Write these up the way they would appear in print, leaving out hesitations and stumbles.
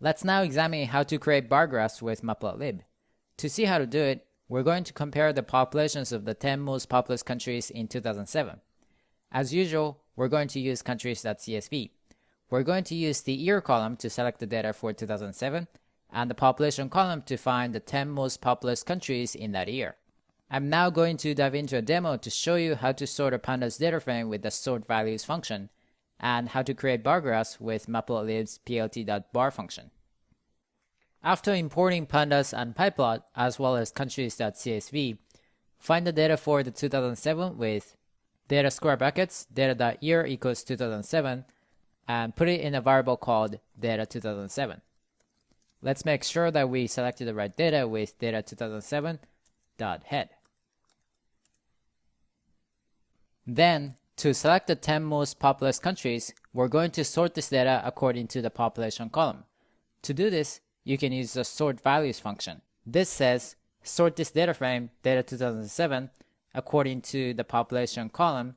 Let's now examine how to create bar graphs with matplotlib. To see how to do it, we're going to compare the populations of the 10 most populous countries in 2007. As usual, we're going to use countries.csv. We're going to use the year column to select the data for 2007 and the population column to find the 10 most populous countries in that year. I'm now going to dive into a demo to show you how to sort a pandas data frame with the sort values function and how to create bar graphs with matplotlib's plt.bar function. After importing pandas and pyplot as well as countries.csv, find the data for the 2007 with data square brackets data.year equals 2007 and put it in a variable called data 2007. Let's make sure that we selected the right data with data 2007.head. Then, to select the 10 most populous countries, we're going to sort this data according to the population column. To do this, you can use the sort values function. This says sort this data frame data 2007 according to the population column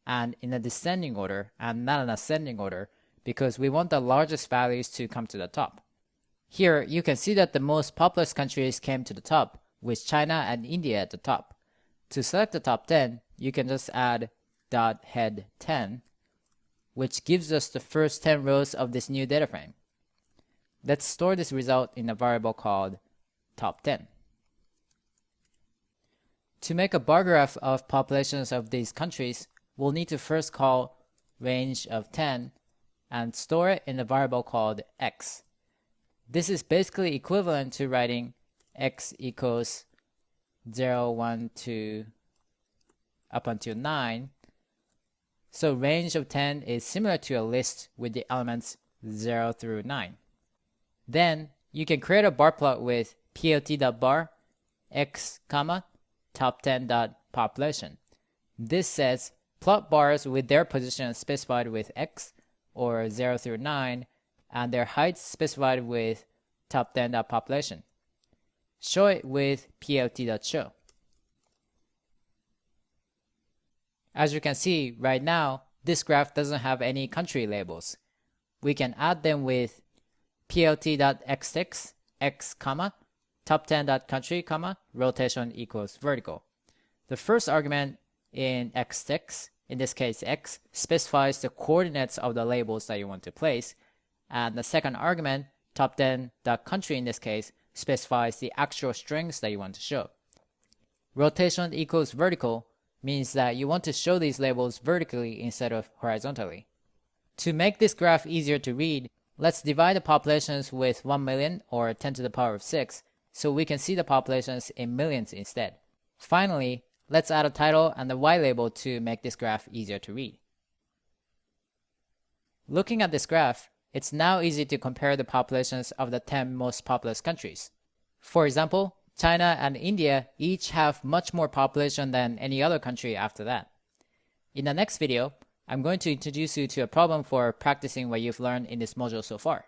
and in a descending order and not an ascending order because we want the largest values to come to the top. Here you can see that the most populous countries came to the top with China and India at the top. To select the top 10, you can just add .head 10, which gives us the first 10 rows of this new data frame. Let's store this result in a variable called top 10. To make a bar graph of populations of these countries, we'll need to first call range of 10 and store it in a variable called x. This is basically equivalent to writing x equals 0, 1, 2, up until 9. So range of 10 is similar to a list with the elements 0 through 9. Then you can create a bar plot with plt.bar x, top 10.population. This says plot bars with their position specified with x or 0 through 9 and their heights specified with top 10.population. Show it with plt.show. As you can see right now, this graph doesn't have any country labels. We can add them with plt.xtext x, top 10.country, rotation equals vertical. The first argument in xtext, in this case x, specifies the coordinates of the labels that you want to place, and the second argument, top 10.country in this case, specifies the actual strings that you want to show. Rotation equals vertical means that you want to show these labels vertically instead of horizontally. To make this graph easier to read, let's divide the populations with 1 million or 10 to the power of 6 so we can see the populations in millions instead. Finally, let's add a title and the Y label to make this graph easier to read. Looking at this graph, it's now easy to compare the populations of the 10 most populous countries. For example, China and India each have much more population than any other country after that. In the next video, I'm going to introduce you to a problem for practicing what you've learned in this module so far.